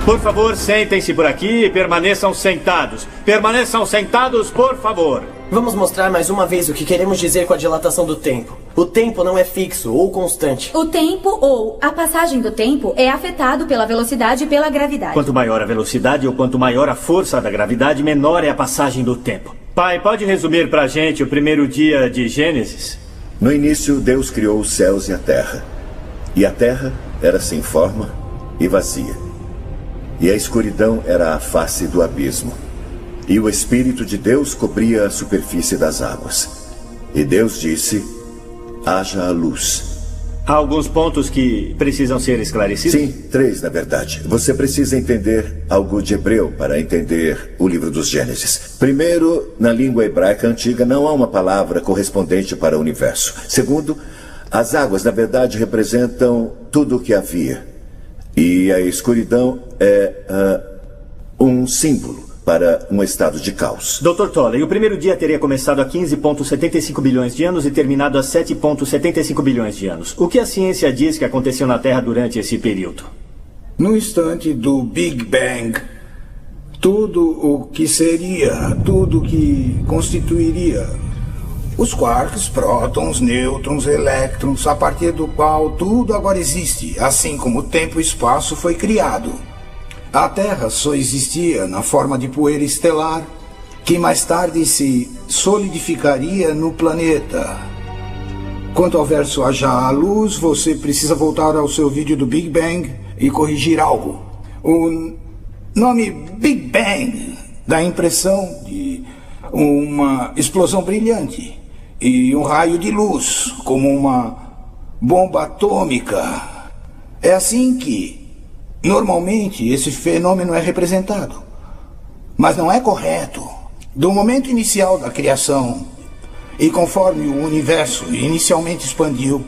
Por favor, sentem-se por aqui e permaneçam sentados. Permaneçam sentados, por favor. Vamos mostrar mais uma vez o que queremos dizer com a dilatação do tempo. O tempo não é fixo ou constante. O tempo ou a passagem do tempo é afetado pela velocidade e pela gravidade. Quanto maior a velocidade ou quanto maior a força da gravidade, menor é a passagem do tempo. Pai, pode resumir pra gente o primeiro dia de Gênesis? No início, Deus criou os céus e a terra. E a terra era sem forma e vazia. E a escuridão era a face do abismo. E o Espírito de Deus cobria a superfície das águas. E Deus disse: haja a luz. Há alguns pontos que precisam ser esclarecidos? Sim, 3 na verdade. Você precisa entender algo de hebreu para entender o livro dos Gênesis. Primeiro, na língua hebraica antiga não há uma palavra correspondente para o universo. Segundo, as águas na verdade representam tudo o que havia. E a escuridão é um símbolo para um estado de caos. Dr. Tolley, o primeiro dia teria começado há 15,75 bilhões de anos e terminado há 7,75 bilhões de anos. O que a ciência diz que aconteceu na Terra durante esse período? No instante do Big Bang, tudo o que seria, tudo que constituiria os quarks, prótons, nêutrons, elétrons, a partir do qual tudo agora existe, assim como o tempo e o espaço foi criado. A Terra só existia na forma de poeira estelar, que mais tarde se solidificaria no planeta. Quanto ao verso haja a luz, você precisa voltar ao seu vídeo do Big Bang e corrigir algo. O nome Big Bang dá a impressão de uma explosão brilhante e um raio de luz, como uma bomba atômica. É assim que normalmente esse fenômeno é representado. Mas não é correto. Do momento inicial da criação, e conforme o universo inicialmente expandiu,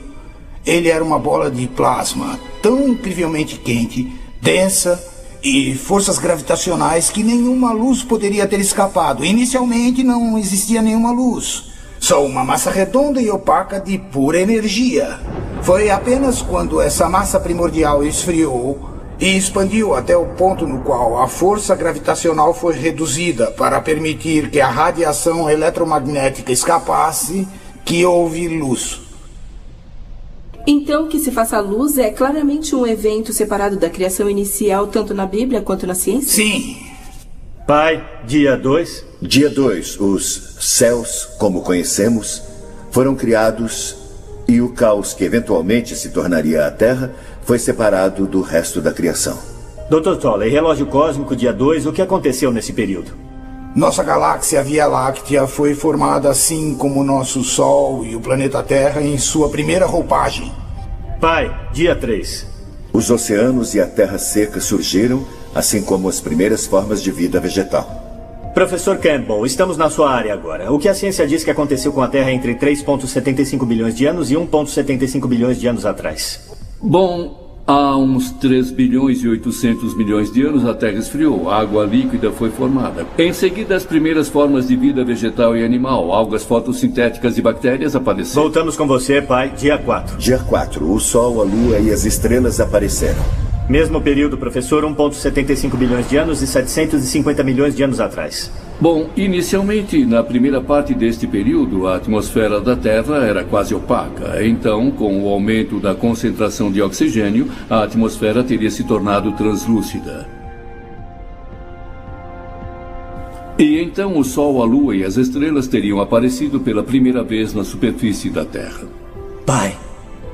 ele era uma bola de plasma tão incrivelmente quente, densa e forças gravitacionais que nenhuma luz poderia ter escapado. Inicialmente não existia nenhuma luz, só uma massa redonda e opaca de pura energia. Foi apenas quando essa massa primordial esfriou e expandiu até o ponto no qual a força gravitacional foi reduzida para permitir que a radiação eletromagnética escapasse, que houve luz. Então, que se faça luz é claramente um evento separado da criação inicial, tanto na Bíblia quanto na ciência? Sim. Pai, dia 2? Dia 2, os céus, como conhecemos, foram criados e o caos que eventualmente se tornaria a Terra foi separado do resto da criação. Dr. Tolley, relógio cósmico, dia 2, o que aconteceu nesse período? Nossa galáxia Via Láctea foi formada assim como o nosso Sol e o planeta Terra em sua primeira roupagem. Pai, dia 3. Os oceanos e a terra seca surgiram, assim como as primeiras formas de vida vegetal. Professor Campbell, estamos na sua área agora. O que a ciência diz que aconteceu com a Terra entre 3,75 bilhões de anos e 1,75 bilhões de anos atrás? Bom, há uns 3 bilhões e 800 milhões de anos a Terra esfriou, a água líquida foi formada. Em seguida, as primeiras formas de vida vegetal e animal, algas fotossintéticas e bactérias apareceram. Voltamos com você, pai, dia 4. Dia 4, o Sol, a Lua e as estrelas apareceram. Mesmo período, professor, 1,75 bilhões de anos e 750 milhões de anos atrás. Bom, inicialmente, na primeira parte deste período, a atmosfera da Terra era quase opaca. Então, com o aumento da concentração de oxigênio, a atmosfera teria se tornado translúcida. E então o Sol, a Lua e as estrelas teriam aparecido pela primeira vez na superfície da Terra. Pai,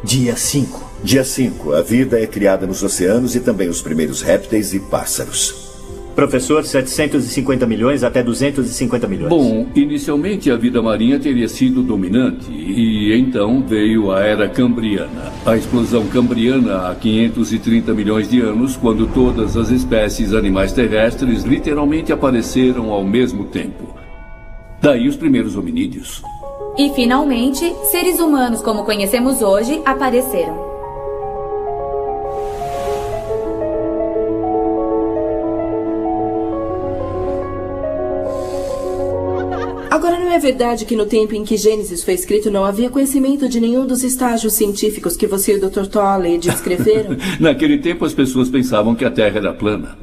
dia 5. Dia 5, a vida é criada nos oceanos e também os primeiros répteis e pássaros. Professor, 750 milhões até 250 milhões. Bom, inicialmente a vida marinha teria sido dominante e então veio a Era Cambriana. A explosão cambriana há 530 milhões de anos, quando todas as espécies animais terrestres literalmente apareceram ao mesmo tempo. Daí os primeiros hominídeos. E, finalmente, seres humanos como conhecemos hoje apareceram. Agora, não é verdade que no tempo em que Gênesis foi escrito não havia conhecimento de nenhum dos estágios científicos que você e o Dr. Tolley descreveram? Naquele tempo as pessoas pensavam que a Terra era plana.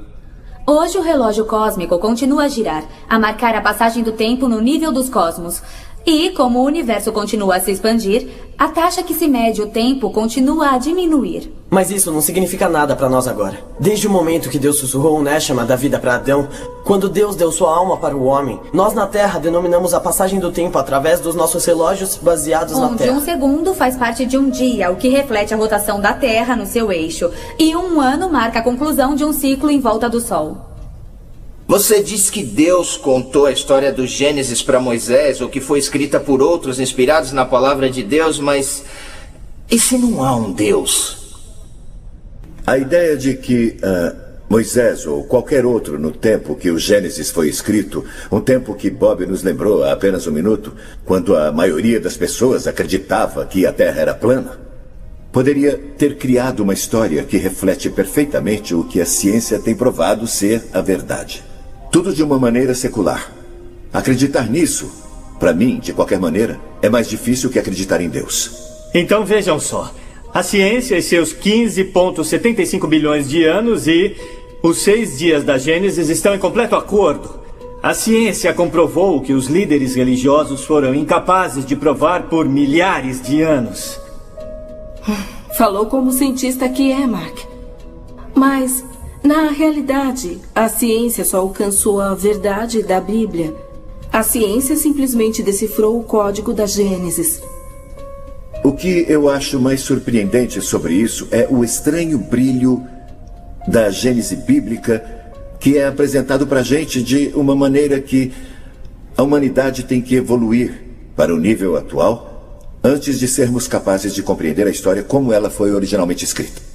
Hoje o relógio cósmico continua a girar, a marcar a passagem do tempo no nível dos cosmos. E, como o universo continua a se expandir, a taxa que se mede o tempo continua a diminuir. Mas isso não significa nada para nós agora. Desde o momento que Deus sussurrou o Neshama da vida para Adão, quando Deus deu sua alma para o homem, nós na Terra denominamos a passagem do tempo através dos nossos relógios baseados na Terra. Onde um segundo faz parte de um dia, o que reflete a rotação da Terra no seu eixo. E um ano marca a conclusão de um ciclo em volta do Sol. Você diz que Deus contou a história do Gênesis para Moisés, ou que foi escrita por outros inspirados na palavra de Deus, mas e se não há um Deus? A ideia de que Moisés ou qualquer outro no tempo que o Gênesis foi escrito, um tempo que Bob nos lembrou há apenas um minuto, quando a maioria das pessoas acreditava que a Terra era plana, poderia ter criado uma história que reflete perfeitamente o que a ciência tem provado ser a verdade. Tudo de uma maneira secular. Acreditar nisso, para mim, de qualquer maneira, é mais difícil que acreditar em Deus. Então vejam só. A ciência e seus 15,75 bilhões de anos e os 6 dias da Gênesis estão em completo acordo. A ciência comprovou que os líderes religiosos foram incapazes de provar por milhares de anos. Falou como cientista que é, Mark. Mas, na realidade, a ciência só alcançou a verdade da Bíblia. A ciência simplesmente decifrou o código da Gênesis. O que eu acho mais surpreendente sobre isso é o estranho brilho da Gênese bíblica que é apresentado para a gente de uma maneira que a humanidade tem que evoluir para o nível atual antes de sermos capazes de compreender a história como ela foi originalmente escrita.